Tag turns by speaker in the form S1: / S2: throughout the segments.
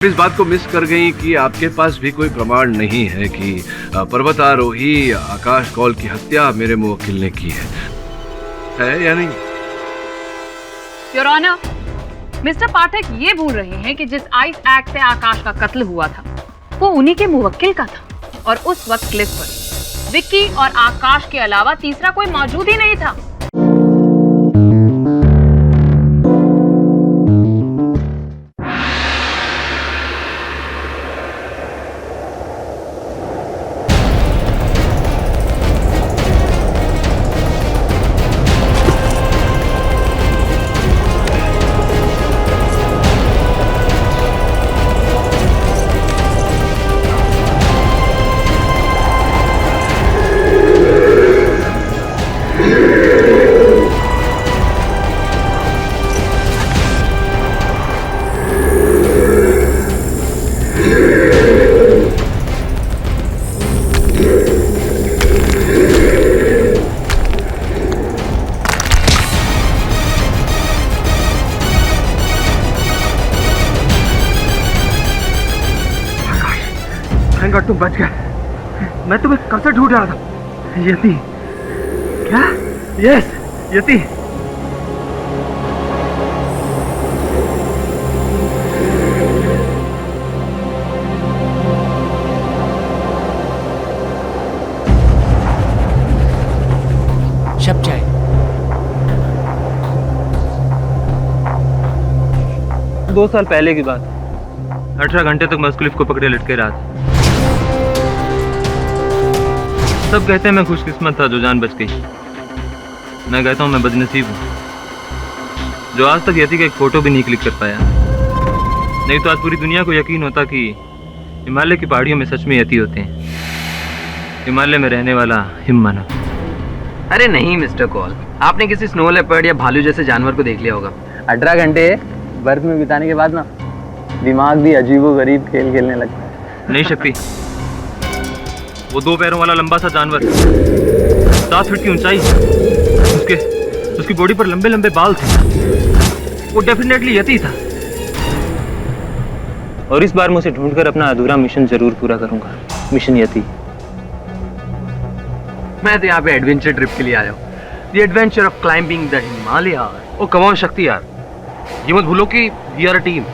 S1: इस बात को मिस कर गई कि आपके पास भी कोई प्रमाण नहीं है कि पर्वतारोही आकाश कौल की हत्या मेरे मुवक्किल ने की है या नहीं?
S2: योर ऑनर, मिस्टर पाठक ये भूल रहे हैं कि जिस आइस एक्ट से आकाश का कत्ल हुआ था वो उन्हीं के मुवक्किल का था और उस वक्त क्लिफ पर विक्की और आकाश के अलावा तीसरा कोई मौजूद ही नहीं था।
S3: तुम बच गए। मैं तुम्हें कब से ढूंढ रहा था। यति। क्या? यस, यति।
S4: शब चाय।
S3: दो साल पहले की बात। 18 घंटे तक मैं उस क्लिफ को पकड़े लटके रहा था। सब कहते हैं मैं खुशकिस्मत था जो जान बच गई। मैं कहता हूँ मैं बदनसीब हूँ जो आज तक यति का एक फोटो भी नहीं क्लिक कर पाया। नहीं तो आज पूरी दुनिया को यकीन होता कि हिमालय की पहाड़ियों में सच में यति होते हैं। हिमालय में रहने वाला हिममानव।
S5: अरे नहीं मिस्टर कॉल, आपने किसी स्नो लेपर्ड या भालू जैसे जानवर को देख लिया होगा।
S6: 18 घंटे बर्फ में बिताने के बाद ना दिमाग भी अजीबोगरीब खेल खेलने लगता है।
S3: नहीं शक्ति, वो 2 पैरों वाला लंबा सा जानवर, 7 फीट की ऊंचाई, उसकी बॉडी पर लंबे लंबे बाल थे। वो डेफिनेटली यति था। और इस बार मैं उसे ढूंढकर अपना अधूरा मिशन जरूर पूरा करूंगा। मिशन यति।
S5: मैं तो यहाँ पे एडवेंचर ट्रिप के लिए आया हूँ। The adventure of climbing the Himalaya.
S1: Oh come on Shakti यार, ये मत भूलो कि वी आर अ टीम।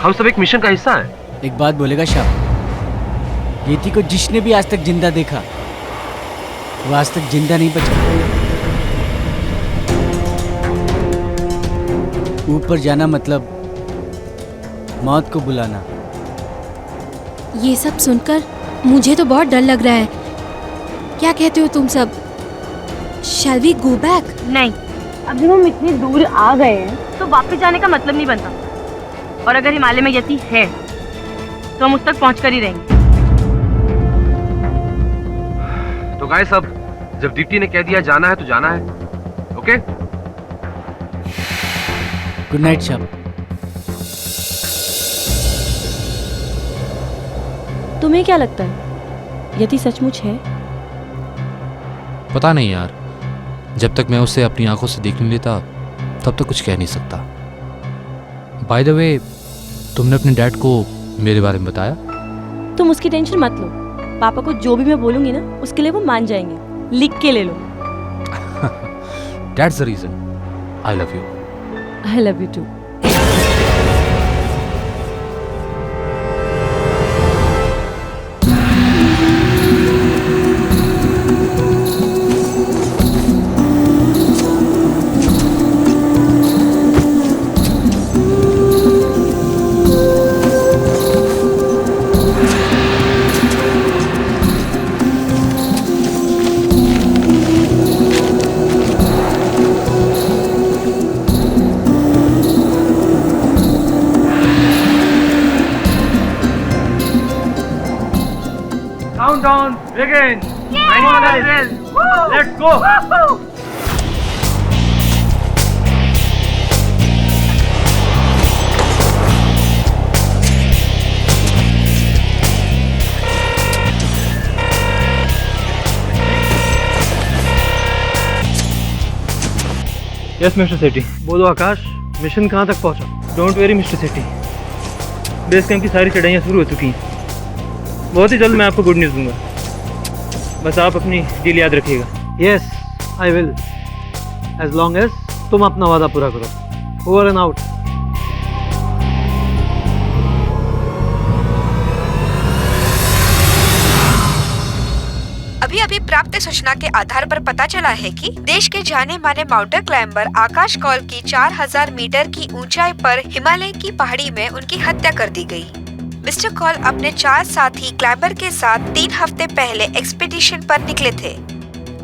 S1: हम सब एक मिशन का हिस्सा है।
S4: एक बात बोलेगा शाह, यति को जिसने भी आज तक जिंदा देखा वो आज तक जिंदा नहीं बचा। ऊपर जाना मतलब मौत को बुलाना।
S7: ये सब सुनकर मुझे तो बहुत डर लग रहा है। क्या कहते हो तुम सब? Shall we go back?
S2: नहीं, अभी हम इतनी दूर आ गए हैं तो वापस जाने का मतलब नहीं बनता। और अगर हिमालय में यति है तो हम उस तक पहुंच कर ही रहेंगे।
S1: तो गाइस, अब जब दीप्ति ने कह दिया जाना है तो जाना है। Okay,
S4: good night Shah.
S8: तुम्हें क्या लगता है यति सचमुच है?
S9: पता नहीं यार, जब तक मैं उसे अपनी आंखों से देख नहीं लेता तब तक कुछ कह नहीं सकता। बाय द वे, तुमने अपने डैड को मेरे बारे में बताया?
S8: तुम उसकी टेंशन मत लो। पापा को जो भी मैं बोलूंगी ना उसके लिए वो मान जाएंगे। लिख के ले लो।
S9: That's the reason. I love you.
S8: I love you too.
S3: Countdown begin. Let's go. Yes mister Sethi. बोलो आकाश, मिशन कहाँ तक पहुँचा? Don't worry mister Sethi. Base camp की सारी चढ़ाइयाँ शुरू हो चुकी हैं। बहुत ही जल्द मैं आपको गुड न्यूज़ दूंगा। बस आप अपनी डील याद रखिएगा।
S10: Yes I will, as long as तुम अपना वादा पूरा करो। Over and out.
S11: अभी प्राप्त सूचना के आधार पर पता चला है कि देश के जाने माने माउंटेन क्लाइंबर आकाश कौल की 4000 मीटर की ऊंचाई पर हिमालय की पहाड़ी में उनकी हत्या कर दी गई। मिस्टर कौल अपने 4 साथी क्लाइंबर के साथ 3 हफ्ते पहले एक्सपीडिशन पर निकले थे।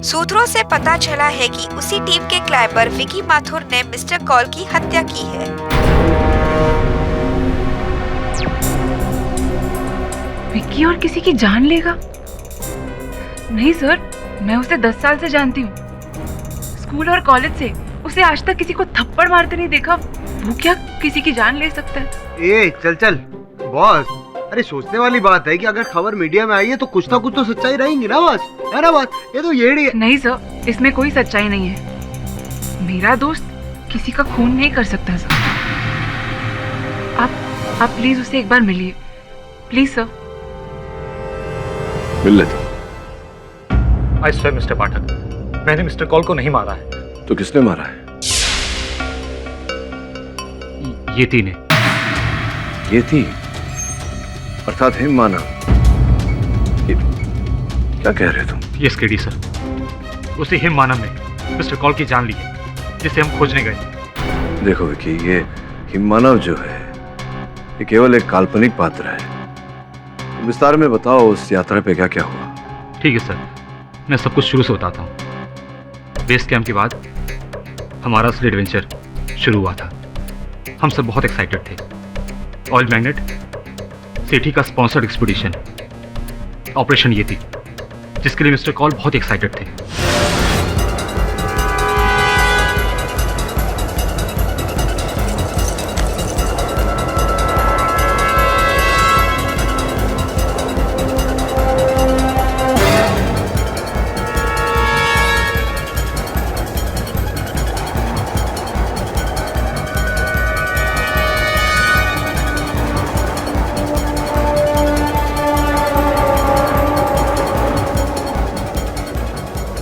S11: सूत्रों से पता चला है कि उसी टीम के क्लाइंबर विकी माथुर ने मिस्टर कौल की हत्या की है।
S2: विकी और किसी की जान लेगा? नहीं सर, मैं उसे 10 साल से जानती हूँ। स्कूल और कॉलेज से उसे आज तक किसी को थप्पड़ मारते नहीं देखा। वो क्या किसी की जान ले सकता है?
S12: ए चल चल बॉस, अरे सोचने वाली बात है कि अगर खबर मीडिया में आई है तो कुछ ना कुछ तो सच्चाई रहेंगी ना बॉस, है ना बात? ये तो येड़ी है।
S2: नहीं सर, इसमें कोई सच्चाई नहीं है। मेरा दोस्त किसी का खून नहीं कर सकता सर। आप प्लीज उसे एक बार मिलिए, प्लीज सर।
S1: मिल लेता हूं।
S13: आई स्वेयर मिस्टर पाठक, मैंने मिस्टर कौल को नहीं मारा है।
S1: तो किसने मारा है?
S13: येती ने।
S1: येती अर्थात हिम मानव। क्या कह रहे तुम?
S13: यस केडी सर, उसी हिम मानव ने मिस्टर कौल की जान ली है, जिसे हम खोजने गए।
S1: देखो विकी, ये हिम मानव जो है ये केवल एक काल्पनिक पात्र है। विस्तार में बताओ उस यात्रा पे क्या क्या हुआ।
S13: ठीक है सर, मैं सब कुछ शुरू से बताता हूँ। बेस कैंप के बाद हमारा असली एडवेंचर शुरू हुआ था। हम सब बहुत एक्साइटेड थे। ऑयल मैग्नेट सेठी का स्पॉन्सर्ड एक्सपीडिशन ऑपरेशन ये थी, जिसके लिए मिस्टर कौल बहुत एक्साइटेड थे।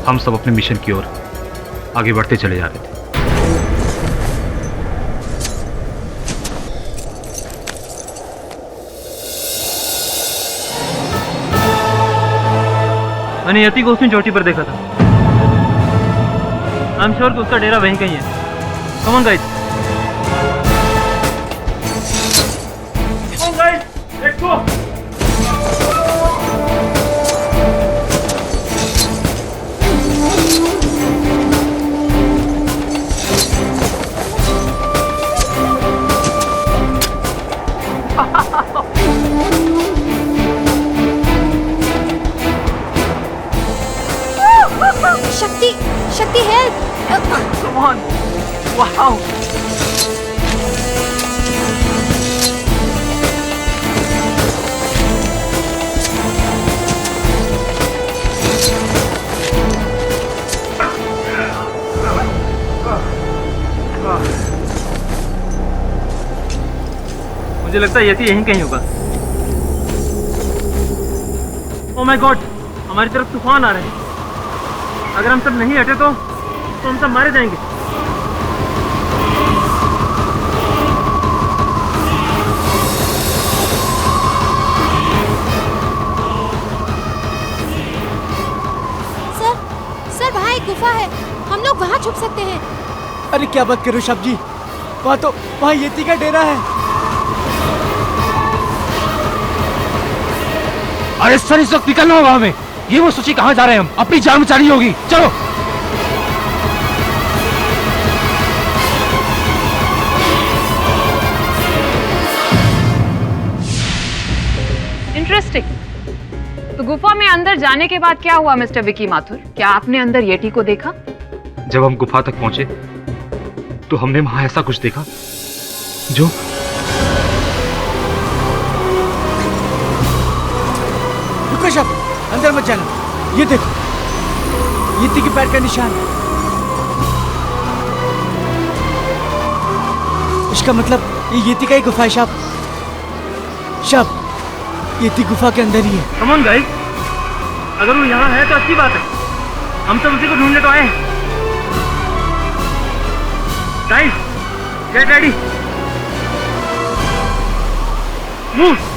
S13: हम सब अपने मिशन की ओर आगे बढ़ते चले जा रहे थे।
S3: मैंने यति को उसने चोटी पर देखा था। आई एम श्योर कि उसका डेरा वहीं कहीं है। Come on guys, let's go.
S7: शक्ति हेल्प!
S2: Come on! Wow!
S3: मुझे लगता है यति यहीं कहीं होगा। ओह माय गॉड, हमारी तरफ तूफान आ रहे हैं। अगर हम सब नहीं हटे तो हम सब मारे जाएंगे।
S7: सर वहाँ एक गुफा है, हम लोग वहाँ छुप सकते हैं।
S4: अरे क्या बात करो शब जी, वहाँ येती का डेरा है।
S9: अरे सर, इस वक्त निकलना होगा हमें। ये वो सोचिए कहाँ जा रहे हैं हम। अपनी जान बचानी होगी, चलो।
S2: इंटरेस्टिंग। तो गुफा में अंदर जाने के बाद क्या हुआ मिस्टर विकी माथुर? क्या आपने अंदर येटी को देखा?
S13: जब हम गुफा तक पहुंचे तो हमने वहां ऐसा कुछ देखा जो
S4: रुको शब, अंदर मत जाना। ये देखो, येती के पैर का निशान। इसका मतलब ये येती का ही गुफा है शब। शब, ये थी गुफा के अंदर ही है।
S3: कम ऑन गाइस, अगर वो यहाँ है तो अच्छी बात है, हम सब उसी को ढूंढने तो आए हैं। Guys, get ready, move.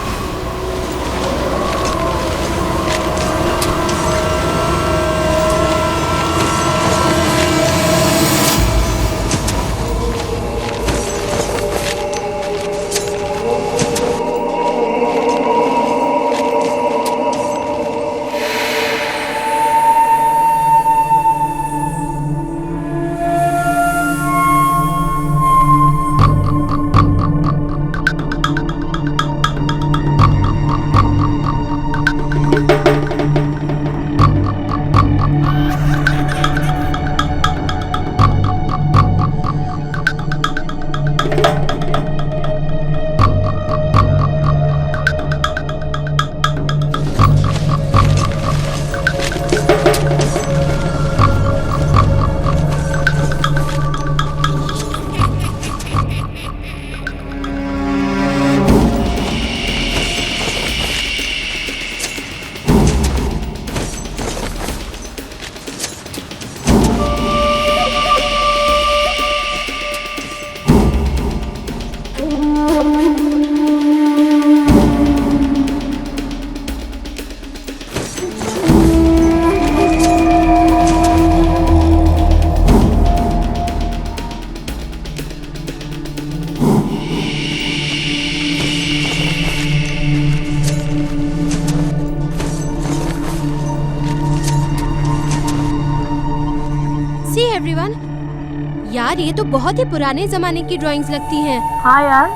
S7: यार ये तो बहुत ही पुराने जमाने की ड्राइंग्स लगती हैं।
S8: हाँ यार।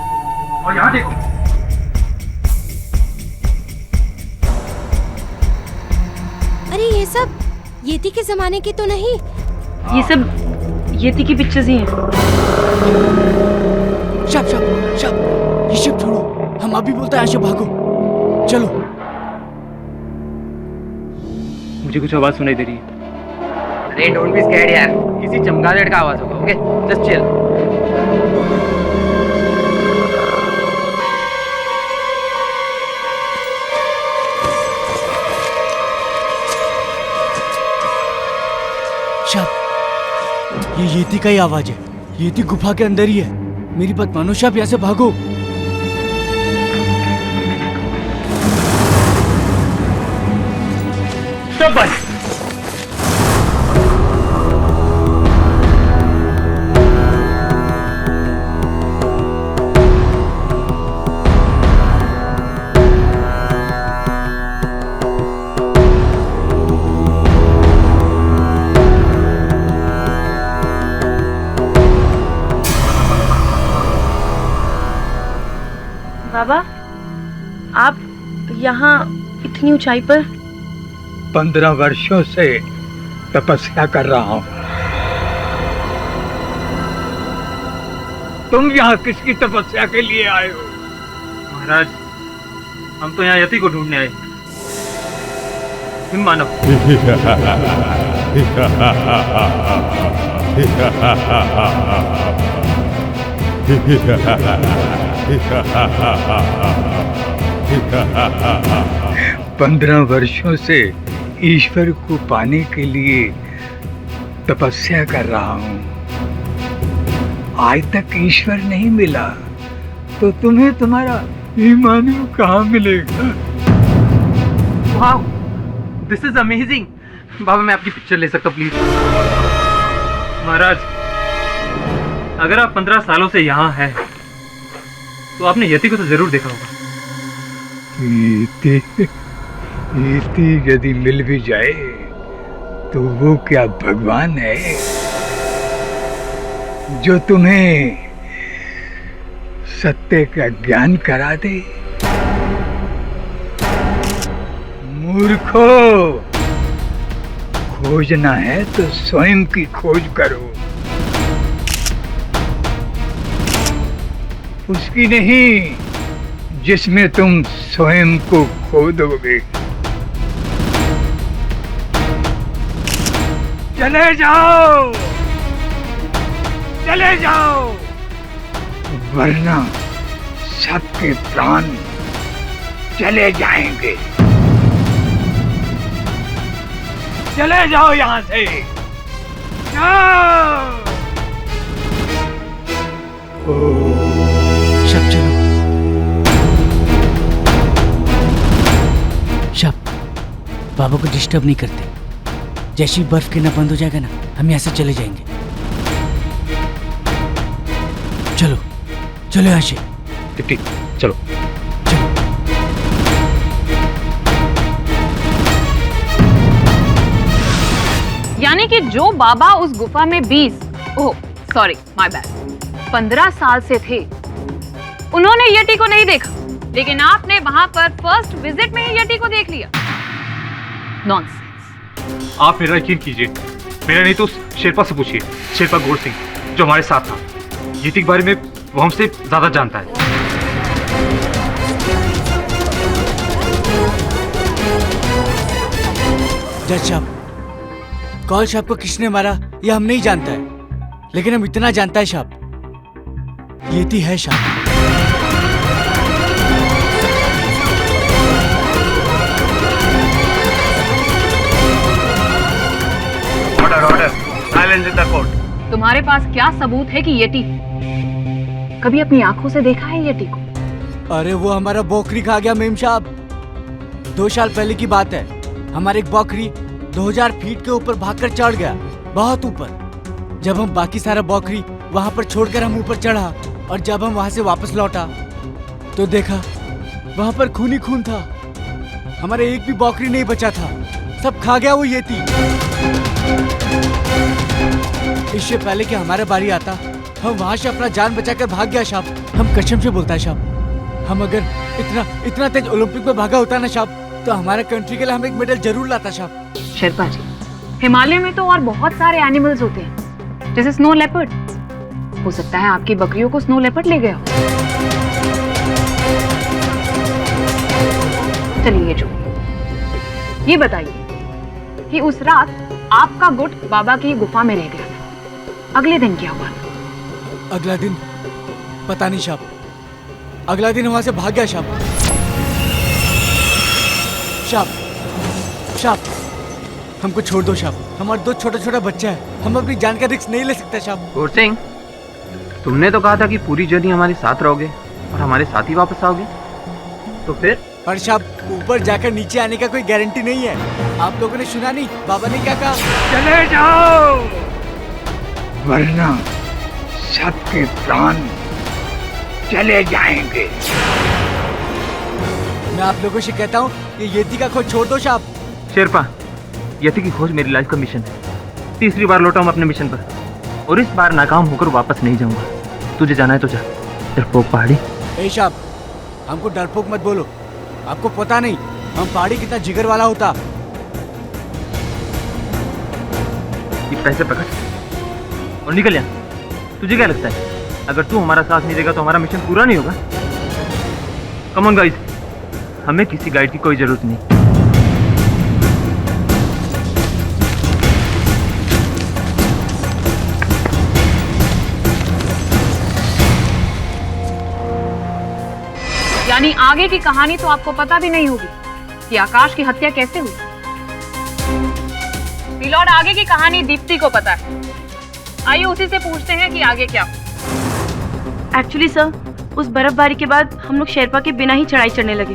S3: और यहाँ देखो,
S7: अरे ये सब येती के जमाने की तो नहीं?
S8: ये सब येती की पिक्चर्स ही हैं।
S4: शब शब शब, ये शिप छोड़ो, हम अभी बोलते हैं यहाँ से भागो, चलो।
S3: मुझे कुछ आवाज सुनाई दे रही है।
S5: अरे डोंट बी स्कैर्ड यार, किसी चमगादड़ का आवाज होगा। Okay, just chill.
S4: शब, ये येती का ही आवाज है। येती गुफा के अंदर ही है। मेरी बात मानो शब, यहाँ से भागो।
S3: शब भाई,
S8: बाबा, आप यहाँ इतनी ऊंचाई पर?
S14: 15 वर्षों से तपस्या कर रहा हूँ। तुम यहाँ किसकी तपस्या के लिए आए हो?
S3: महाराज, हम तो यहाँ यति को ढूंढने आए। तुम मानव।
S14: पंद्रह वर्षों से ईश्वर को पाने के लिए तपस्या कर रहा हूँ। आज तक ईश्वर नहीं मिला तो तुम्हें तुम्हारा ईमान कहाँ मिलेगा?
S3: वाह, दिस इज अमेजिंग। बाबा, मैं आपकी पिक्चर ले सकता प्लीज? महाराज, अगर आप 15 सालों से यहाँ हैं तो आपने यति को तो जरूर देखा होगा।
S14: यति यदि मिल भी जाए तो वो क्या भगवान है जो तुम्हें सत्य का ज्ञान करा दे? मूर्खो, खोजना है तो स्वयं की खोज करो, उसकी नहीं जिसमें तुम स्वयं को खो दोगे। चले जाओ, चले जाओ, वरना सबके प्राण चले जाएंगे। चले जाओ यहाँ से, जाओ।
S4: शब चलो। शब बाबा को डिस्टर्ब नहीं करते। जैसे ही बर्फ गिरना बंद हो जाएगा ना, हम यहाँ से चले जाएंगे। चलो चलो यहाँ से।
S13: दीप्ति चलो।
S2: यानी कि जो बाबा उस गुफा में 15 साल से थे, उन्होंने यटी को नहीं देखा, लेकिन आपने वहां पर फर्स्ट विजिट में ही यटी को देख लिया। नॉनसेंस।
S13: आप मेरा यकीन कीजिए, मेरा नहीं तो उस शेरपा से पूछिए, शेरपा गोड़ सिंह जो हमारे साथ था। यटी के बारे में वो हमसे ज्यादा जानता है।
S4: जज साहब, कॉल साहब को किसने मारा ये हम नहीं जानता है, लेकिन हम इतना जानता है साहब, येती है साहब।
S1: Order order, silence in the court.
S2: तुम्हारे पास क्या सबूत है कि येटी कभी अपनी आंखों से देखा है येटी को?
S4: अरे वो हमारा बकरी खा गया मेम साहब। 2 साल पहले की बात है, हमारे एक बकरी 2000 फीट के ऊपर भागकर चढ़ गया, बहुत ऊपर। जब हम बाकी सारा बकरी वहाँ पर छोड़कर हम ऊपर चढ़ा, और जब हम वहाँ से वापस लौटा तो देखा वहाँ पर खून ही खून था। हमारे एक भी बकरी नहीं बचा था, सब खा गया वो येती। इससे पहले कि हमारा बारी आता, हम वहाँ से अपना जान बचाकर भाग गया साहब। हम कसम से बोलता है साहब, हम अगर इतना तेज ओलंपिक में भागा होता ना साहब, तो हमारा कंट्री के लिए हम एक मेडल जरूर लाता साहब।
S2: शेरपा जी, हिमालय में तो और बहुत सारे एनिमल्स होते हैं, जैसे स्नो लेपर्ड। हो सकता है आपकी बकरियों को स्नो लेपर्ड ले गया हो। चलिए जो ये बताइए कि उस रात आपका गुट बाबा की गुफा में रह गया था, अगले दिन क्या हुआ था?
S4: अगला दिन पता नहीं साहब, अगला दिन वहां से भाग गया साहब। साहब हमको छोड़ दो साहब, हमारे 2 छोटा बच्चा है, हम अपनी जान का रिस्क नहीं ले सकते साहब।
S5: गोड़ सिंह, तुमने तो कहा था कि पूरी जर्नी हमारे साथ रहोगे और हमारे साथ ही वापस आओगे, तो फिर?
S4: पर साहब, ऊपर जाकर नीचे आने का कोई गारंटी नहीं है। आप लोगों ने सुना नहीं बाबा ने क्या कहा?
S14: चले जाओ, वरना सबके प्राण चले जाएंगे।
S4: मैं आप लोगों से कहता हूँ कि येती का खोज छोड़ दो साहब।
S3: शेरपा, यति की खोज मेरी लाइफ का मिशन है। 3री बार लौटा हूं अपने मिशन पर, और इस बार नाकाम होकर वापस नहीं जाऊंगा। तुझे जाना है तो जा, डरपोक पहाड़ी।
S4: ए साहब, हमको डरपोक मत बोलो, आपको पता नहीं हम पहाड़ी कितना जिगर वाला होता।
S3: ये पैसे पकड़ और निकल यहाँ। तुझे क्या लगता है अगर तू हमारा साथ नहीं देगा तो हमारा मिशन पूरा नहीं होगा? कम ऑन गाइस, हमें किसी गाइड की कोई जरूरत नहीं।
S2: यानी आगे की कहानी तो आपको पता भी नहीं होगी कि आकाश की हत्या कैसे हुई। मिलॉर्ड, आगे की कहानी दीप्ति को पता है। आइए उसी से पूछते हैं कि आगे क्या हुआ।
S8: एक्चुअली सर, उस बर्फबारी के बाद हम लोग शेरपा के बिना ही चढ़ाई चढ़ने लगे।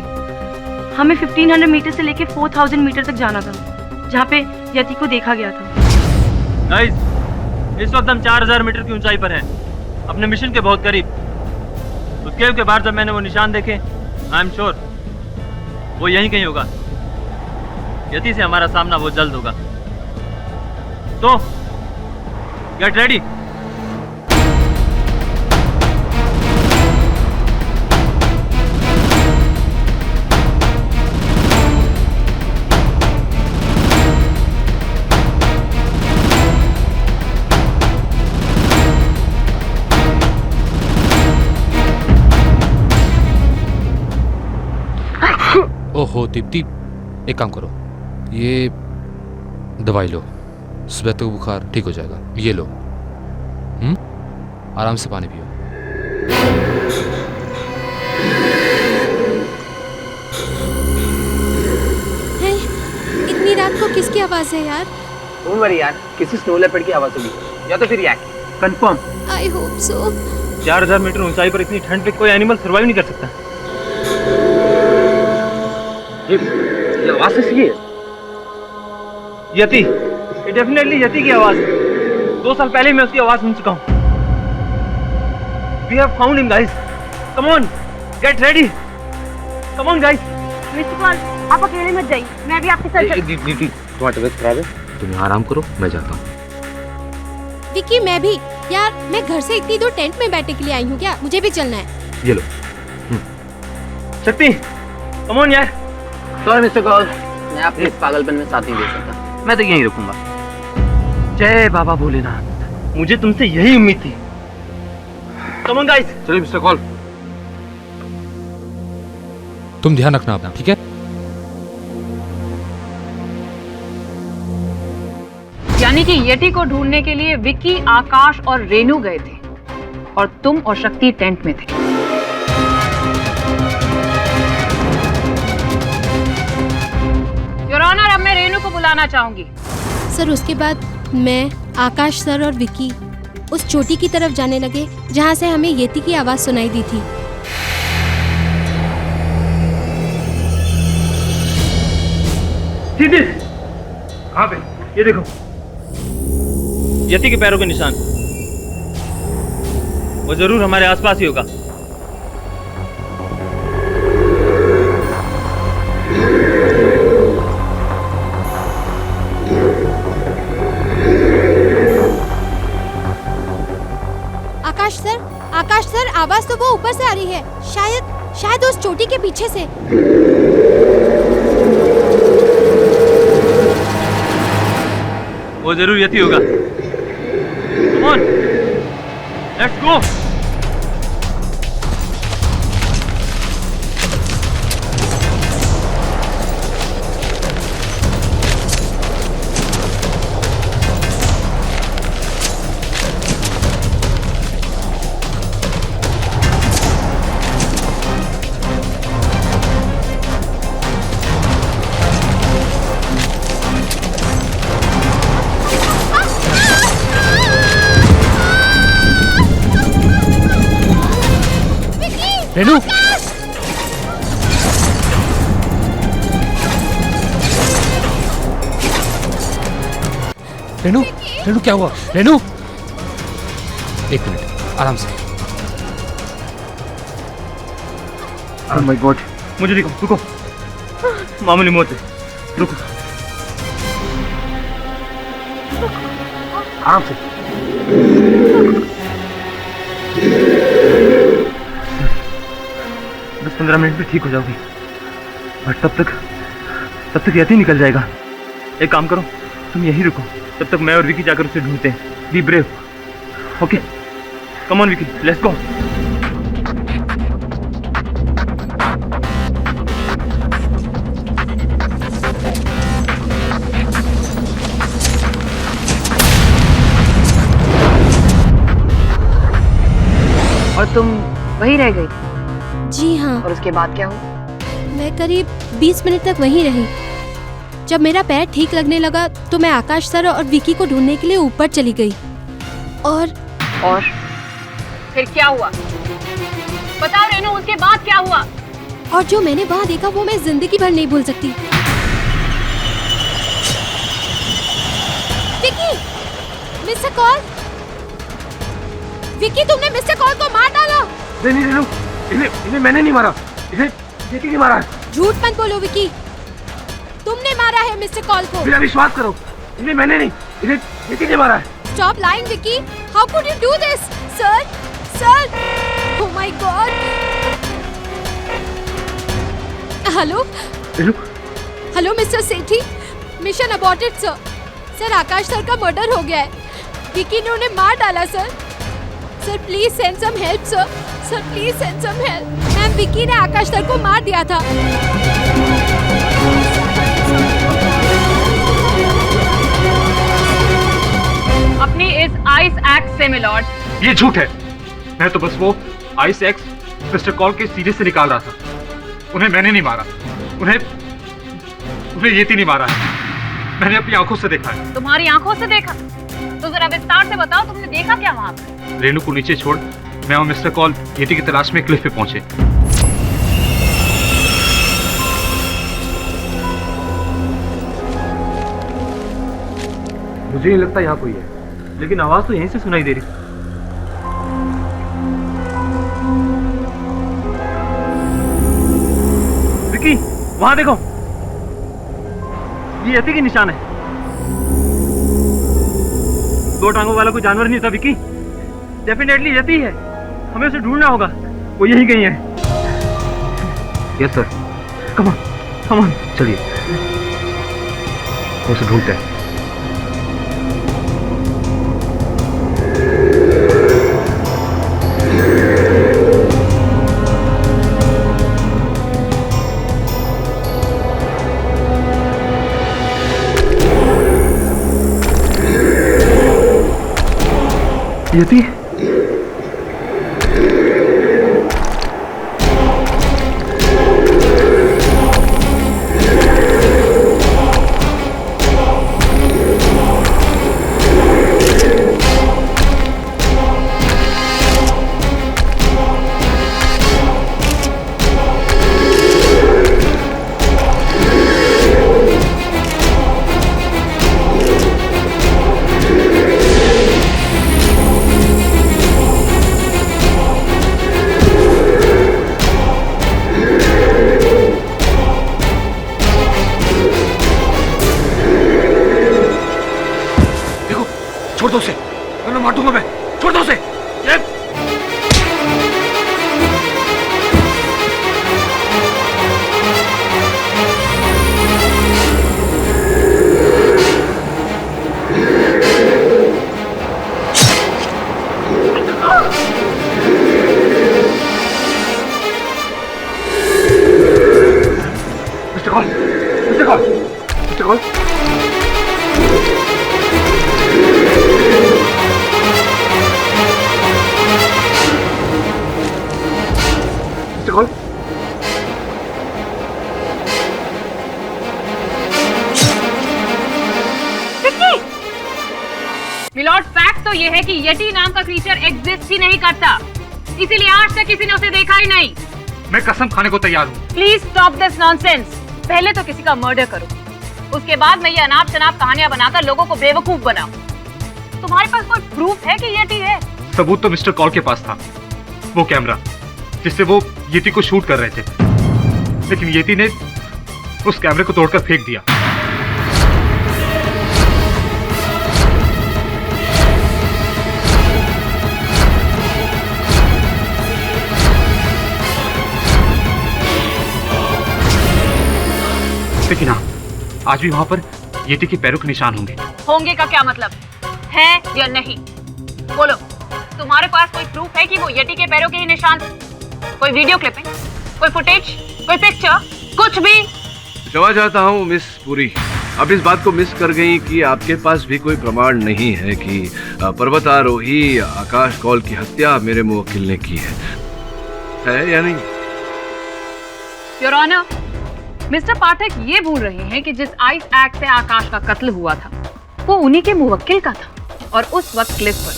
S8: हमें 1500 मीटर से लेकर 4000 मीटर तक जाना था, जहाँ पे यति को देखा गया था।
S3: गाइस, इस वक्त हम 4000 मीटर की ऊंचाई पर हैं, अपने मिशन के बहुत करीब। उस केव के बाहर जब मैंने वो निशान देखे, आई एम श्योर वो यहीं कहीं होगा। यति से हमारा सामना बहुत जल्द होगा, तो गेट रेडी।
S9: ओहो दीप्ति, एक काम करो, ये दवाई लो, सुबह तक बुखार ठीक हो जाएगा। ये लो, आराम से पानी पियो।
S7: किसकी आवाज है यार?
S6: डोंट वरी यार, किसी स्नो लेपर्ड की आवाज होगी या तो फिर yak.
S3: Confirm.
S7: I hope so.
S3: 4000 metre ऊंचाई पर इतनी ठंड पे कोई एनिमल सर्वाइव नहीं कर सकता।
S6: ये आवाज किसकी है?
S3: यति, ये डेफिनेटली यति की आवाज है। 2 साल पहले मैं उसकी आवाज सुन चुका हूँ। We have found him, guys. Come on, get ready. Come on, guys.
S8: Mister Paul, आप अकेले मत जाइए, मैं भी आपके साथ
S6: दीदी तुम्हारी तबीयत खराब है, तुम आराम करो, मैं जाता हूँ।
S7: विकी मैं भी यार, मैं घर से इतनी दूर टेंट में बैठने के लिए आई हूँ क्या? मुझे भी चलना है।
S6: ये लो।
S3: शक्ति, कम ऑन यार।
S6: सॉरी मिस्टर कॉल, मैं आपके इस पागलपन में साथ नहीं दे सकता, मैं तो यहीं रुकूंगा।
S3: जय बाबा भोलेनाथ, मुझे तुमसे यही उम्मीद थी। Come on guys.
S6: चलिए मिस्टर कॉल।
S9: तुम ध्यान रखना अपना, ठीक है?
S2: यानी कि यति को ढूंढने के लिए विक्की, आकाश और रेनू गए थे और तुम और शक्ति टेंट में थे। योर ऑनर, अब मैं रेनू को बुलाना चाहूंगी।
S7: सर उसके बाद मैं, आकाश सर और विक्की उस चोटी की तरफ जाने लगे जहाँ से हमें येती की आवाज सुनाई दी थी।
S3: सीधे कहाँ पे? ये देखो, यति के पैरों के निशान। वो जरूर हमारे आसपास ही होगा।
S7: आकाश सर, आवाज तो वो ऊपर से आ रही है, शायद उस चोटी के पीछे से।
S3: वो जरूर यति होगा। Come on, let's go.
S9: Renu, Renu, Renu क्या हुआ? रेनू, 1 मिनट, आराम से।
S3: Oh my God, मुझे रुको, मामूली मौत है, रुको, आराम से। बस 15 मिनट में ठीक हो जाओगी, बट तब तक यति निकल जाएगा। एक काम करो, तुम यहीं रुको, तब तक मैं और विकी जाकर उसे ढूंढते हैं। Be brave, okay? Come on Vicky, let's go.
S2: और तुम वहीं रह गई?
S7: जी हाँ।
S2: और उसके बाद क्या हुआ?
S7: मैं करीब 20 मिनट तक वहीं रही। जब मेरा पैर ठीक लगने लगा तो मैं आकाश सर और विकी को ढूंढने के लिए ऊपर चली गई। और
S2: फिर क्या हुआ? बताओ रेनू, उसके बाद क्या हुआ?
S7: और जो मैंने वहाँ देखा वो मैं जिंदगी भर नहीं भूल सकती। विकी, मिस्टर कॉल, विकी तुमने मिस्टर कॉल को मार डाला।
S3: नहीं रेनू, इन्हें मैंने नहीं मारा, इन्हें यति ने मारा है।
S7: झूठ मत बोलो विकी, तुमने मारा है मिस्टर कॉल को।
S3: मेरा विश्वास करो, इन्हें मैंने नहीं, इन्हें यति ने मारा है।
S7: Stop lying, Vicky. How could you do this, sir? Sir! Oh my God! Hello? Hello, Mr. Sethi. Mission aborted, sir. Sir, Akash sir का मर्डर हो गया है। विकी ने उन्हें मार डाला, sir. Sir, please send some help, sir. Sir, please send some help. Ma'am, Vicky ने आकाश sir को मार दिया था।
S2: अपनी इस आइस एक्स से मिलॉर्ड,
S13: ये झूठ है। मैं तो बस वो आइस एक्स मिस्टर कॉल के सीधे से निकाल रहा था। उन्हें मैंने नहीं मारा, उन्हें यति नहीं मारा है। मैंने अपनी आंखों से देखा है।
S2: तुम्हारी आंखों से देखा? तो जरा विस्तार से बताओ, तुमने देखा क्या वहाँ पर?
S13: रेनू को नीचे छोड़ मैं और मिस्टर कॉल येटी की तलाश में क्लिफ पे पहुंचे।
S3: मुझे नहीं लगता यहाँ कोई है, लेकिन आवाज तो यहीं से सुनाई दे रही। विकी, वहां देखो, ये यति के निशान है। दो टांगों वाला कोई जानवर नहीं था विकी, डेफिनेटली यति है। हमें उसे ढूंढना होगा, वो यही कहीं है।
S13: Yes sir.
S3: Come on, come on,
S13: चलिए उसे ढूंढते हैं।
S3: यति,
S13: छोड़ दो उसे, वरना मार दूंगा मैं। छोड़ दो उसे। Mister Kaul, mister Kaul, mister Kaul. Kaul.
S2: Milord, fact तो ये है कि येटी नाम का क्रीचर एग्जिस्ट ही नहीं करता, इसीलिए आज तक किसी ने उसे देखा ही नहीं।
S13: मैं कसम खाने को तैयार हूँ।
S2: Please stop this nonsense. पहले तो किसी का मर्डर करो, उसके बाद मैं ये अनाप शनाप कहानियां बनाकर लोगों को बेवकूफ बनाऊं। तुम्हारे पास कोई प्रूफ है कि येटी है?
S13: सबूत तो मिस्टर कॉल के पास था, वो कैमरा जिससे वो येटी को शूट कर रहे थे, लेकिन येटी ने उस कैमरे को तोड़कर फेंक दिया। लेकिन हाँ, आज भी वहां पर येटी के पैरों के निशान होंगे।
S2: होंगे का क्या मतलब है या नहीं? बोलो, तुम्हारे पास कोई प्रूफ है कि वो येटी के पैरों के ही निशान? कोई वीडियो क्लिपिंग, कोई फुटेज, कोई पिक्चर, कुछ भी?
S1: क्षमा चाहता हूँ मिस पुरी, आप इस बात को मिस कर गई कि आपके पास भी कोई प्रमाण नहीं है कि पर्वतारोही आकाश कौल की हत्या मेरे मुवक्किल ने की है या नहीं?
S2: योर ऑनर, मिस्टर पाठक ये भूल रहे हैं कि जिस आइस एक्ट से आकाश का कत्ल हुआ था वो उन्हीं के मुवक्किल का था, और उस वक्त क्लिफ पर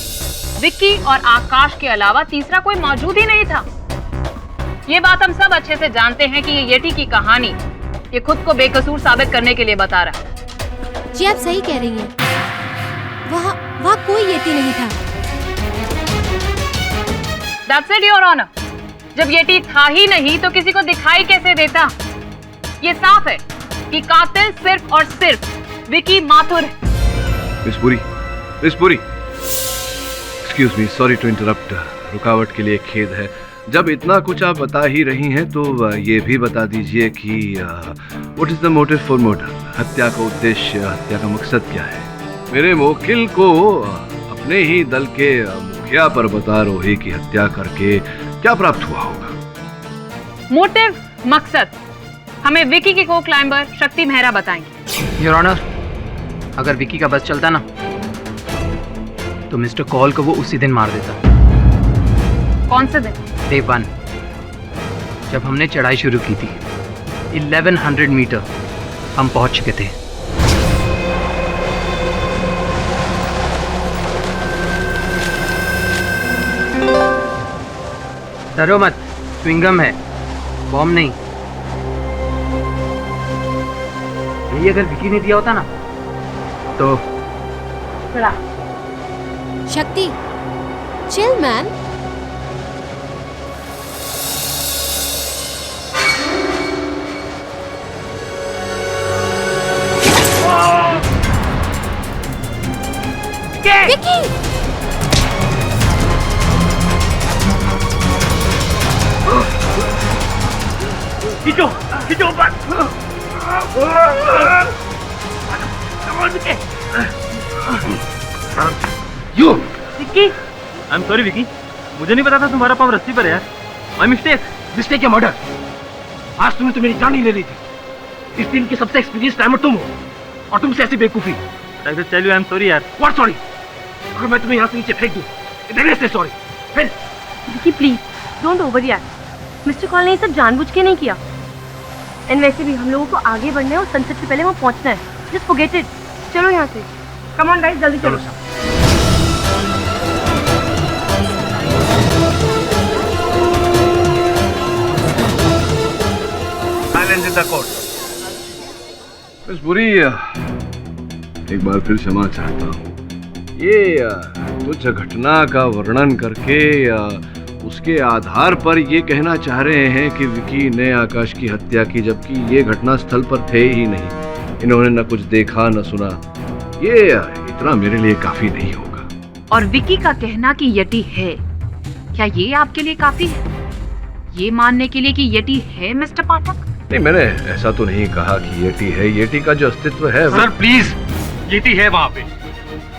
S2: विक्की और आकाश के अलावा तीसरा कोई मौजूद ही नहीं था। ये बात हम सब अच्छे से जानते हैं कि ये येटी की कहानी ये खुद को बेकसूर साबित करने के लिए बता रहा है।
S7: जी आप सही कह रही हैं, वहाँ कोई येटी नहीं था।
S2: That's it, your honour. जब येटी था ही नहीं तो किसी को दिखाई कैसे देता? ये साफ है कि कातिल सिर्फ और सिर्फ विकी माथुर है।
S1: Miss Puri, excuse me, sorry to interrupt, रुकावट के लिए खेद है। जब इतना कुछ आप बता ही रही हैं तो ये भी बता दीजिए कि what is the motive for murder? हत्या का उद्देश्य, हत्या का मकसद क्या है? मेरे मुवक्किल को अपने ही दल के मुखिया पर्वतारोही की हत्या करके क्या प्राप्त हुआ होगा?
S2: मोटिव, मकसद हमें विकी के को क्लाइंबर शक्ति मेहरा बताएंगे।
S5: योर ऑनर, अगर विकी का बस चलता ना तो मिस्टर कॉल को वो उसी दिन मार देता।
S2: कौन से दिन?
S5: डे 1, जब हमने चढ़ाई शुरू की थी। 1100 मीटर हम पहुंच चुके थे। डरो मत, च्युइंगम है, बॉम्ब नहीं। यही अगर विकी ने दिया होता ना तो
S7: शक्ति, चिल मैन। विकी!
S15: खींचो, खींचो ऊपर।
S3: You Vicky, I am sorry Vicky, मुझे नहीं पता था तुम्हारा पाँव रस्सी पर है यार। My mistake.
S15: मिस्टेक या मर्डर? आज तुमने तो मेरी जान ही ले ली थी। इस दिन की सबसे एक्सपीरियंस टाइमर तुम हो और तुमसे ऐसी बेवकूफी।
S3: I will tell you I am sorry यार।
S15: What sorry? अगर मैं तुम्हें यहाँ से नीचे फेंक दूँ, then say sorry। फिर
S8: Vicky please don't over react. Mister call ने ये सब जानबूझ के नहीं किया। एंड वैसे भी हम लोगों को आगे बढ़ना है और सनसेट से पहले वहाँ पहुँचना है। Just forget it. चलो यहाँ से। कम ऑन गाइस, जल्दी चलो।
S1: Silence in the court. Miss बुरी, एक बार फिर क्षमा चाहता हूँ। ये तुच्छ घटना का वर्णन करके उसके आधार पर ये कहना चाह रहे हैं कि विकी ने आकाश की हत्या की, जबकि ये घटना स्थल पर थे ही नहीं। इन्होंने न कुछ देखा न सुना। ये इतना मेरे लिए काफी नहीं होगा।
S2: और विकी का कहना कि यति है, क्या ये आपके लिए काफी है? ये मानने के लिए कि यति है मिस्टर पाठक?
S1: नहीं, मैंने ऐसा तो नहीं कहा कि येटी है। येटी का जो अस्तित्व है
S13: सर प्लीज, येटी है वहाँ पे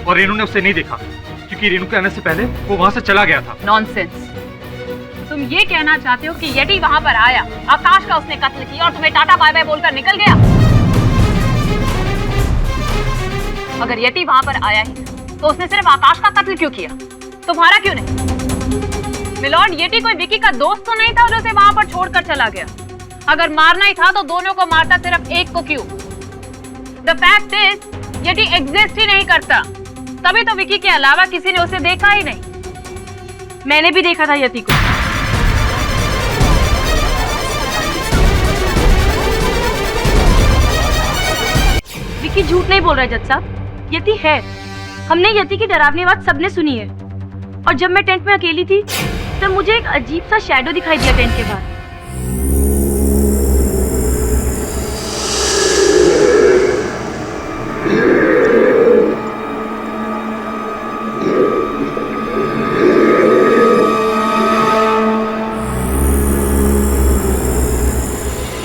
S13: और रेनू ने उसे नहीं देखा क्योंकि रेनू के आने से पहले वो वहाँ से चला गया था।
S2: नॉनसेंस। तुम ये कहना चाहते हो कि येटी वहाँ पर आया, आकाश का उसने कत्ल किया और तुम्हें टाटा बाय बाय बोलकर निकल गया? अगर येटी वहाँ पर आया ही तो उसने सिर्फ आकाश का कत्ल क्यों किया, तुम्हारा क्यों नहीं? मिलॉर्ड, येटी कोई विकी का दोस्त तो नहीं था जो उसे वहाँ पर छोड़कर चला गया। अगर मारना ही था तो दोनों को मारता, सिर्फ एक को क्यों? The fact is yeti exist ही नहीं करता, तभी तो विकी के अलावा किसी ने उसे देखा ही नहीं।
S8: मैंने भी देखा था यति को। विकी झूठ नहीं बोल रहा है जज साहब, यति है। हमने यति की डरावनी बात सबने सुनी है। और जब मैं टेंट में अकेली थी तब मुझे एक अजीब सा शैडो दिखाई दिया टेंट के बाहर।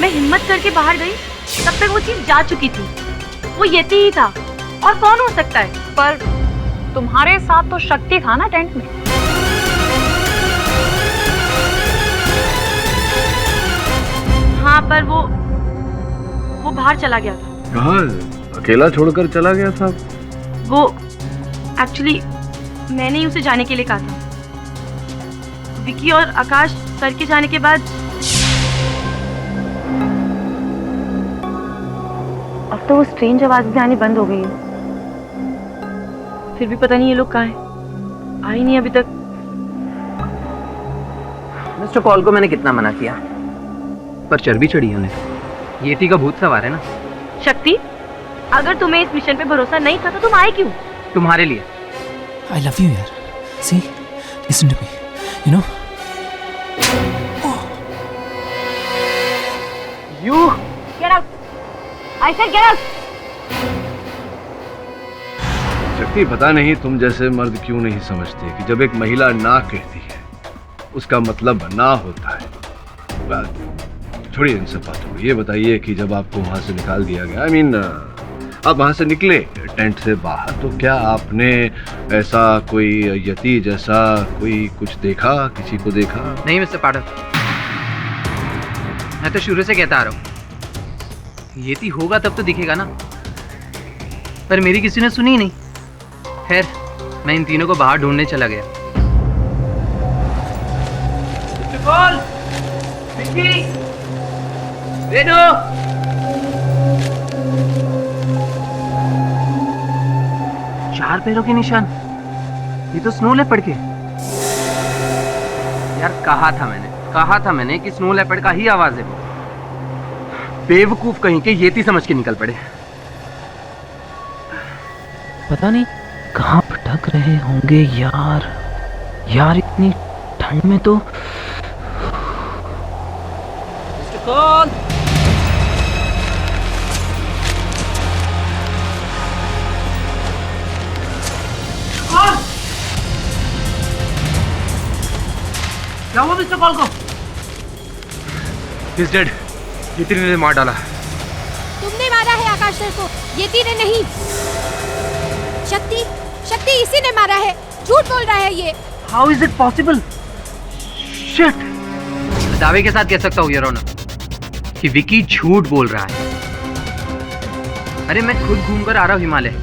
S8: मैं हिम्मत करके बाहर गई, तब तक वो चीज जा चुकी थी। वो यति ही था, और कौन हो सकता है?
S2: पर तुम्हारे साथ तो शक्ति था ना टेंट में।
S8: हाँ, पर वो बाहर चला गया था।
S1: कहाँ? अकेला छोड़कर चला गया था?
S8: वो एक्चुअली मैंने ही उसे जाने के लिए कहा था। विकी और आकाश सर के जाने के बाद अब तो वो स्ट्रेंज आवाज भी आनी बंद हो गई है। फिर भी पता नहीं ये लोग कहाँ हैं, आए नहीं अभी तक।
S5: मिस्टर कॉल को मैंने कितना मना किया, पर चर्बी चढ़ी है उन्हें। येटी का भूत सवार है ना।
S8: शक्ति, अगर तुम्हें इस मिशन पे भरोसा नहीं था तो तुम आए क्यों?
S5: तुम्हारे लिए।
S16: I love you यार। See, listen to me. You know?
S2: You get out. I said get out.
S1: शक्ति, पता नहीं तुम जैसे मर्द क्यों नहीं समझते कि जब एक महिला ना कहती है उसका मतलब ना होता है। छोड़िए इन सब बातों को। ये बताइए कि जब आपको वहां से निकाल दिया गया, I mean, आप वहां से निकले टेंट से बाहर, तो क्या आपने ऐसा कोई यति जैसा कोई कुछ देखा, किसी को देखा?
S5: नहीं मिस्टर पाठक, मैं तो शुरू से कहता आ रहा हूँ, येती होगा तब तो दिखेगा ना। पर मेरी किसी ने सुनी ही नहीं। खैर, मैं इन तीनों को बाहर ढूंढने चला गया। विकी, रेनू, चार पैरों के निशान, ये तो स्नो लेपर्ड के। यार कहा था मैंने कि स्नो लेपर्ड का ही आवाज है वो। बेवकूफ कहीं के येती समझ के निकल पड़े।
S16: पता नहीं कहाँ भटक रहे होंगे यार इतनी ठंड में तो।
S5: मिस्टर कॉल,
S15: क्या हुआ मिस्टर कॉल को?
S5: He's dead. येती ने मार डाला।
S7: तुमने मारा है आकाश सर को, येती ने नहीं। शक्ति इसी ने मारा है। झूठ बोल रहा है ये।
S5: How is it possible? Shit! दावे के साथ कह सकता हूँ योर ऑनर कि विकी झूठ बोल रहा है। अरे मैं खुद घूमकर आ रहा हूँ हिमालय,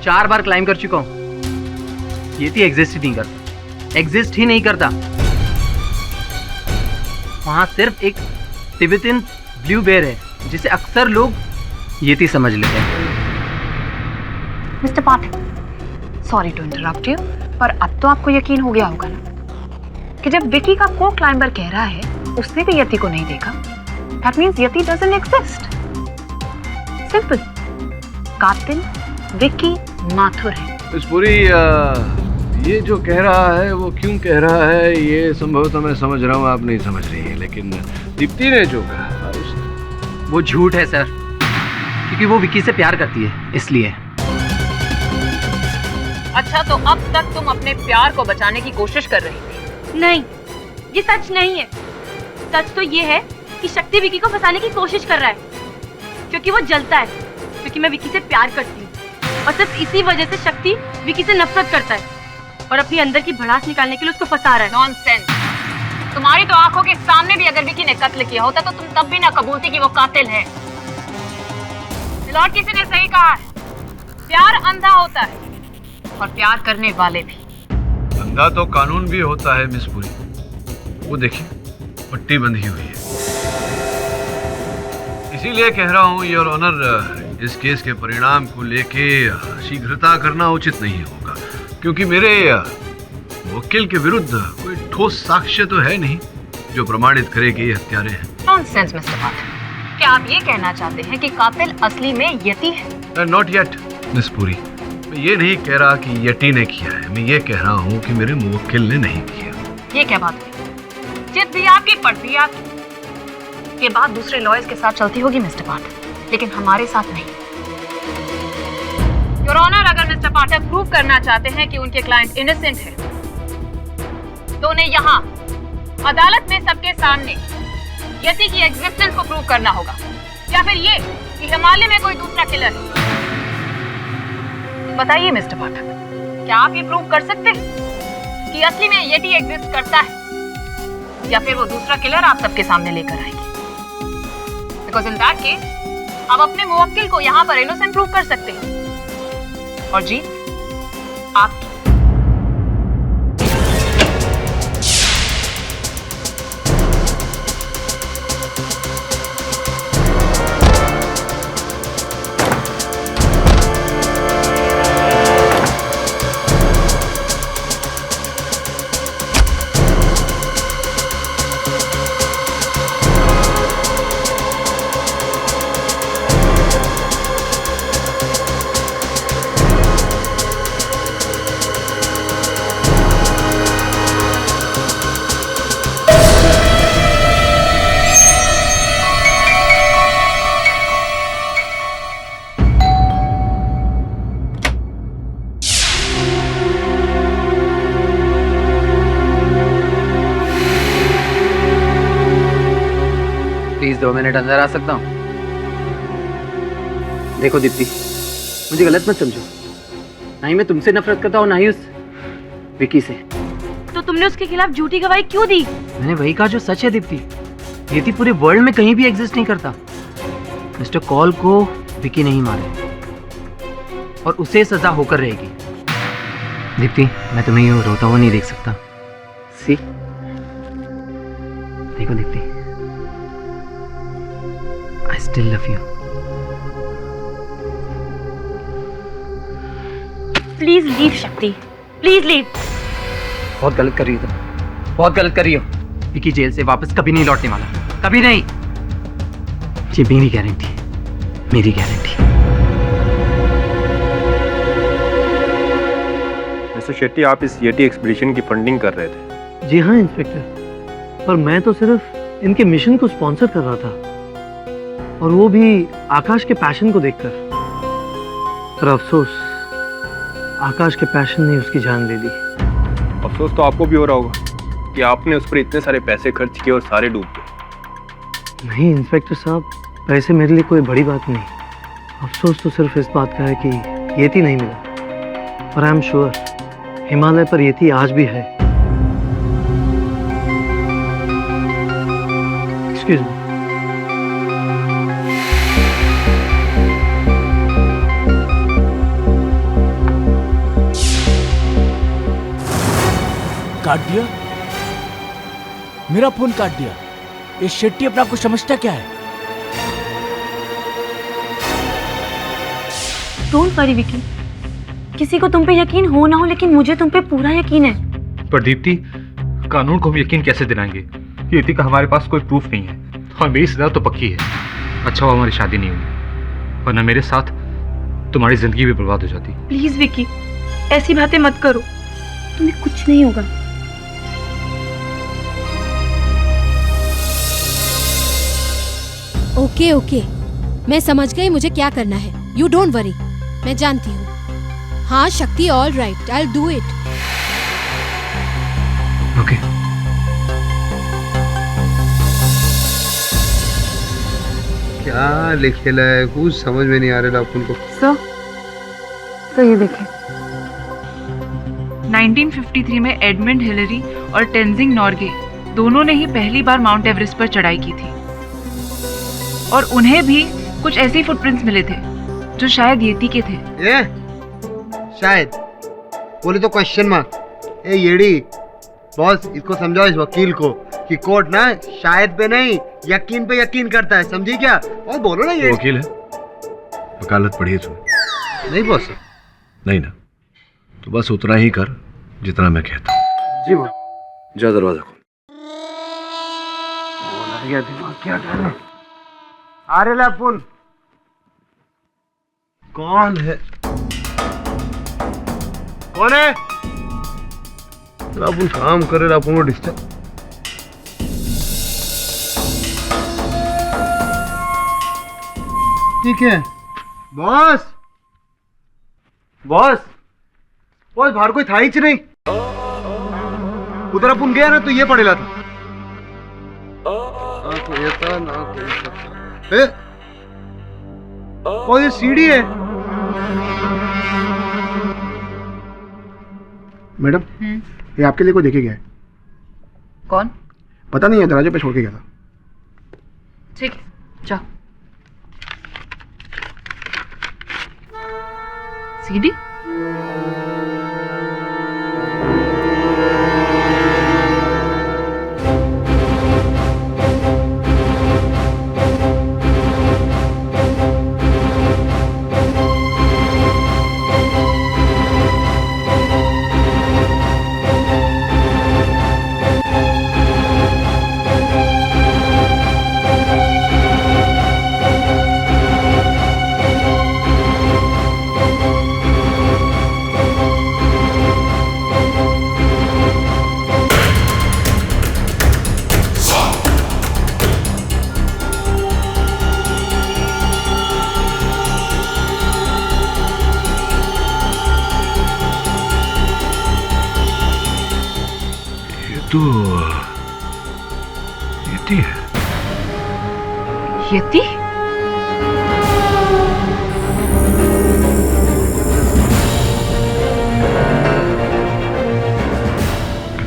S5: 4 बार क्लाइंब कर चुका हूँ। येती एग्जिस्ट ही नहीं करता। वहां सिर्फ एक तिब्बतन ब्लू बेयर है जिसे अक्सर लोग येती समझ लेते हैं।
S2: Mister Pathak, sorry to interrupt you, पर अब तो आपको यकीन हो गया होगा ना कि जब विकी का को क्लाइंबर कह रहा है उसने भी यति को नहीं देखा, that means yeti doesn't exist. Simple. कातिल विकी माथुर है।
S1: इस पूरी ये जो कह रहा है वो क्यों कह रहा है ये संभवतः मैं समझ रहा हूँ, आप नहीं समझ रही है, लेकिन दीप्ति ने जो कहा
S5: वो झूठ है सर, क्योंकि वो विकी से प्यार करती है इसलिए।
S2: अच्छा, तो अब तक तुम अपने प्यार को बचाने की कोशिश कर रही थी?
S8: नहीं, ये सच नहीं है। सच तो ये है कि शक्ति विकी को फंसाने की कोशिश कर रहा है, क्योंकि वो जलता है, क्योंकि मैं विकी से प्यार करती हूँ और सिर्फ इसी वजह से शक्ति विकी से नफरत करता है और अपनी अंदर की भड़ास निकालने के लिए उसको फंसा रहा है।
S2: नॉनसेंस। तुम्हारी तो आंखों के सामने भी अगर विकी ने कत्ल किया होता तो तुम तब भी ना कबूलती कि वो कातिल है। लॉर्ड किसी ने सही कहा है, प्यार अंधा होता है और प्यार करने वाले भी।
S1: अंधा तो कानून भी होता है मिस पुरी, वो देखिए पट्टी बंधी हुई है। इसीलिए कह रहा हूँ योर ऑनर, इस केस के परिणाम को लेके शीघ्रता करना उचित नहीं होगा, क्योंकि मेरे वकील के विरुद्ध कोई ठोस साक्ष्य तो है नहीं जो प्रमाणित करे कि ये हत्यारे हैं।
S2: नॉनसेंस मिस्टर पाठक, क्या आप ये कहना चाहते हैं कि कातिल असली में यति है?
S1: नॉट येट मिस पुरी, मैं ये नहीं कह रहा कि यति ने किया है, मैं ये कह रहा हूँ कि मेरे मुवक्किल ने नहीं किया।
S2: ये क्या बात हुई? जिद भी आपकी, पड़ती आपकी। ये बात दूसरे लॉयर्स के साथ चलती होगी मिस्टर पाठक, लेकिन हमारे साथ नहीं। योर ऑनर, अगर मिस्टर पाठक प्रूव करना चाहते हैं कि उनके क्लाइंट इनोसेंट है, तो उन्हें यहाँ अदालत में सबके सामने यति की एग्जिस्टेंस को प्रूव करना होगा, या फिर ये कि हिमालय में कोई दूसरा किलर है। बताइए मिस्टर पाठक, क्या आप ये प्रूव कर सकते हैं कि असली में यति एग्जिस्ट करता है, या फिर वो दूसरा किलर आप सबके सामने लेकर आएंगे? बिकॉज इन दैट केस आप अपने मुवक्किल को यहाँ पर इनोसेंट प्रूव कर सकते हैं और जीत आपकी।
S5: प्लीज 2 मिनट अंदर आ सकता हूँ? देखो दीप्ति, मुझे गलत मत समझो, ना ही मैं तुमसे नफरत करता हूँ ना ही उस विकी से।
S8: तो तुमने उसके खिलाफ झूठी गवाही क्यों दी?
S5: मैंने वही कहा जो सच है दीप्ति। यति पूरे वर्ल्ड में कहीं भी एग्जिस्ट नहीं करता। मिस्टर कॉल को विकी नहीं मारे और उसे सजा होकर रहेगी। दीप्ति, मैं तुम्हें यूं रोता हुआ नहीं देख सकता। सी, देखो Deepti, I still love you.
S8: Please leave, शक्ति। Please leave.
S5: बहुत गलत कर रही हो तुम, बहुत गलत कर रही हो। विकी जेल से वापस कभी नहीं लौटने वाला, कभी नहीं। ये मेरी गारंटी, मेरी गारंटी।
S17: मिस्टर शेट्टी, आप इस येटी एक्सपीडिशन की फंडिंग कर रहे थे।
S10: जी हाँ इंस्पेक्टर, पर मैं तो सिर्फ इनके मिशन को स्पॉन्सर कर रहा था, और वो भी आकाश के पैशन को देखकर। पर अफसोस, आकाश के पैशन ने उसकी जान ले ली।
S17: अफसोस तो आपको भी हो रहा होगा कि आपने उस पर इतने सारे पैसे खर्च किए और सारे डूब गए।
S10: नहीं इंस्पेक्टर साहब, पैसे मेरे लिए कोई बड़ी बात नहीं। अफसोस तो सिर्फ इस बात का है कि येती नहीं मिला। पर आई एम श्योर हिमालय पर येती आज भी है। Excuse me.
S4: काट दिया, मेरा फोन काट दिया। ये शेट्टी अपना कुछ समझता क्या है?
S8: डोंट वरी विकी, किसी को तुम पे यकीन हो ना हो, लेकिन मुझे तुम पे पूरा यकीन है।
S13: पर दीप्ति, कानून को हम यकीन कैसे दिलाएंगे? येती का हमारे पास कोई प्रूफ नहीं है, और मेरी सजा तो पक्की है। अच्छा हुआ हमारी शादी नहीं हुई, वरना मेरे साथ तुम्हारी जिंदगी भी बर्बाद हो जाती।
S8: प्लीज विकी, ऐसी बातें मत करो, तुम्हें कुछ नहीं होगा।
S7: ओके ओके, मैं समझ गई मुझे क्या करना है। यू डोंट वरी, मैं जानती हूँ। हाँ शक्ति, all right, I will do it.
S13: Okay.
S12: क्या लिखेला है, कुछ समझ में नहीं आ रहा अपन को।
S2: सर ये देखें, 1953 में एडमंड हिलरी और टेंजिंग नॉर्गे दोनों ने ही पहली बार माउंट एवरेस्ट पर चढ़ाई की थी, और उन्हें भी कुछ ऐसे फुटप्रिंट्स मिले थे जो शायद येती के थे।
S12: ये शायद बोले तो क्वेश्चन मार्क। ए येड़ी बॉस, इसको समझाओ इस वकील को कि कोर्ट ना शायद पे नहीं यकीन पे यकीन करता है, समझी क्या? और बोलो ना ये
S1: वकील है, वकालत पढ़ी है तूने?
S12: नहीं बॉस।
S1: नहीं ना, तो बस उतना ही कर जितना मैं कहता हूँ।
S12: जी बॉस।
S1: जा दरवाजा खोल।
S12: गया दिमाग, क्या करने? अरे लापुन, कौन है? कौन है? लापुन काम करे, लापुन को डिस्टर्ब। ठीक है बॉस। बॉस बॉस, बाहर कोई था ही नहीं। उधर अपन गया ना तो ये पड़ेला था। तो ये था ना कोई। और ये सीढ़ी है।
S2: मैडम,
S12: ये आपके लिए कोई देखे गया है?
S2: कौन?
S12: पता नहीं है, दरवाजे पे छोड़ के गया था।
S2: ठीक है, जाओ। सीढ़ी?
S1: तो येती है।
S2: येती?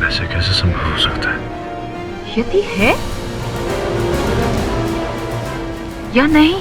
S1: वैसे कैसे संभव हो सकता है?
S2: येती है या नहीं?